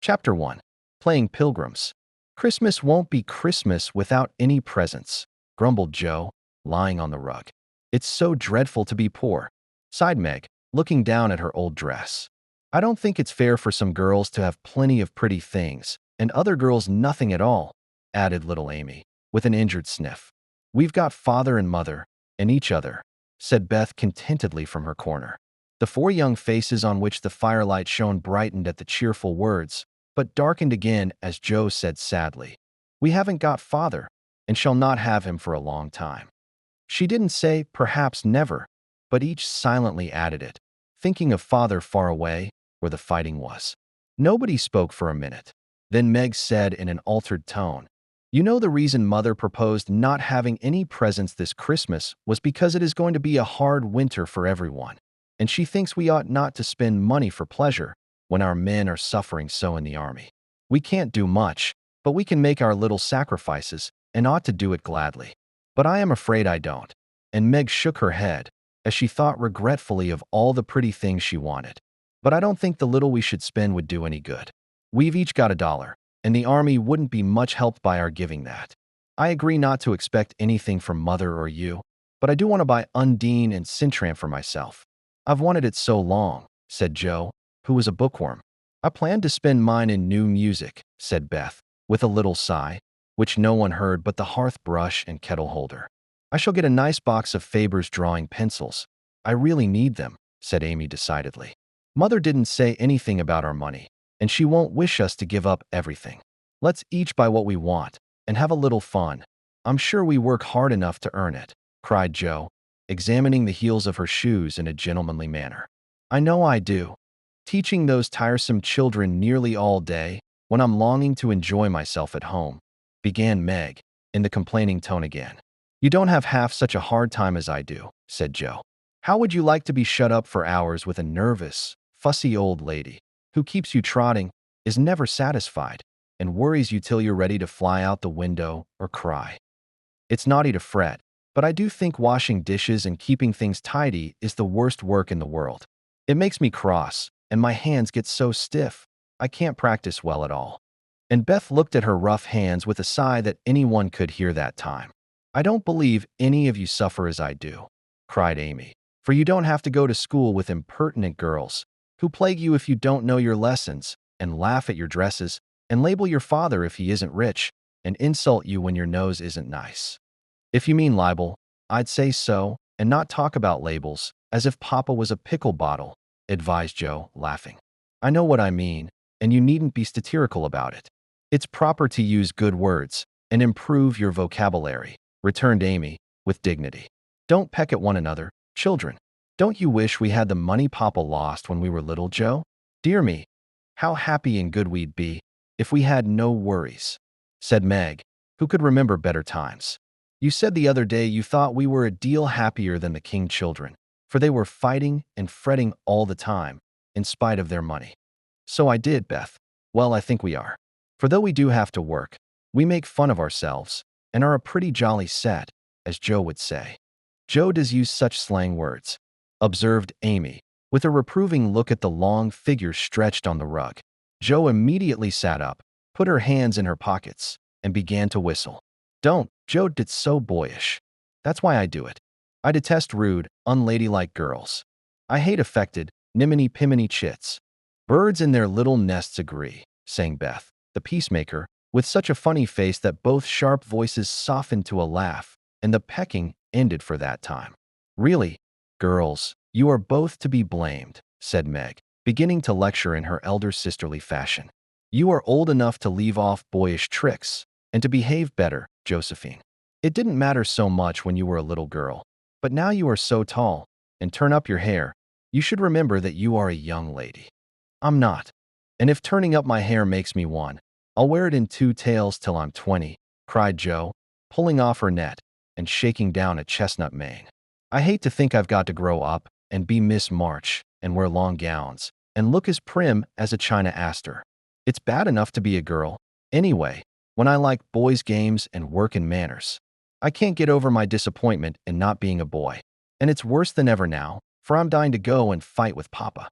Chapter 1. Playing Pilgrims. Christmas won't be Christmas without any presents, grumbled Joe, lying on the rug. It's so dreadful to be poor, sighed Meg, looking down at her old dress. I don't think it's fair for some girls to have plenty of pretty things, and other girls nothing at all, added little Amy, with an injured sniff. We've got father and mother, and each other, said Beth contentedly from her corner. The four young faces on which the firelight shone brightened at the cheerful words, but darkened again as Joe said sadly, "We haven't got father, and shall not have him for a long time." She didn't say, perhaps never, but each silently added it, thinking of father far away, where the fighting was. Nobody spoke for a minute. Then Meg said in an altered tone, "You know the reason Mother proposed not having any presents this Christmas was because it is going to be a hard winter for everyone, and she thinks we ought not to spend money for pleasure when our men are suffering so in the army. We can't do much, but we can make our little sacrifices and ought to do it gladly. But I am afraid I don't." And Meg shook her head as she thought regretfully of all the pretty things she wanted. "But I don't think the little we should spend would do any good. We've each got $1, and the army wouldn't be much helped by our giving that. I agree not to expect anything from Mother or you, but I do want to buy Undine and Sintram for myself. I've wanted it so long," said Joe, who was a bookworm. "I plan to spend mine in new music," said Beth, with a little sigh, which no one heard but the hearth brush and kettle holder. "I shall get a nice box of Faber's drawing pencils. I really need them," said Amy decidedly. "Mother didn't say anything about our money, and she won't wish us to give up everything. Let's each buy what we want and have a little fun. I'm sure we work hard enough to earn it," cried Joe, examining the heels of her shoes in a gentlemanly manner. "I know I do. Teaching those tiresome children nearly all day when I'm longing to enjoy myself at home," began Meg, in the complaining tone again. "You don't have half such a hard time as I do," said Joe. "How would you like to be shut up for hours with a nervous, fussy old lady who keeps you trotting, is never satisfied, and worries you till you're ready to fly out the window or cry? It's naughty to fret, but I do think washing dishes and keeping things tidy is the worst work in the world. It makes me cross, and my hands get so stiff, I can't practice well at all." And Beth looked at her rough hands with a sigh that anyone could hear that time. "I don't believe any of you suffer as I do," cried Amy, "for you don't have to go to school with impertinent girls who plague you if you don't know your lessons, and laugh at your dresses, and label your father if he isn't rich, and insult you when your nose isn't nice. If you mean libel, I'd say so, and not talk about labels, as if Papa was a pickle bottle," advised Joe, laughing. "I know what I mean, and you needn't be satirical about it. It's proper to use good words and improve your vocabulary," returned Amy, with dignity. "Don't peck at one another, children. Don't you wish we had the money Papa lost when we were little, Joe? Dear me, how happy and good we'd be if we had no worries," said Meg, who could remember better times. "You said the other day you thought we were a deal happier than the King children, for they were fighting and fretting all the time, in spite of their money." "So I did, Beth. Well, I think we are. For though we do have to work, we make fun of ourselves, and are a pretty jolly set, as Joe would say." "Joe does use such slang words," observed Amy, with a reproving look at the long figure stretched on the rug. Joe immediately sat up, put her hands in her pockets, and began to whistle. "Don't, Joe, it's so boyish. That's why I do it. I detest rude, unladylike girls. I hate affected, niminy-piminy chits. Birds in their little nests agree," sang Beth, the peacemaker, with such a funny face that both sharp voices softened to a laugh, and the pecking ended for that time. "Really, girls, you are both to be blamed," said Meg, beginning to lecture in her elder sisterly fashion. "You are old enough to leave off boyish tricks, and to behave better, Josephine. It didn't matter so much when you were a little girl, but now you are so tall, and turn up your hair, you should remember that you are a young lady." "I'm not. And if turning up my hair makes me one, I'll wear it in 2 tails till I'm 20, cried Joe, pulling off her net and shaking down a chestnut mane. "I hate to think I've got to grow up and be Miss March and wear long gowns and look as prim as a China aster. It's bad enough to be a girl, anyway, when I like boys' games and work and manners. I can't get over my disappointment in not being a boy, and it's worse than ever now, for I'm dying to go and fight with Papa."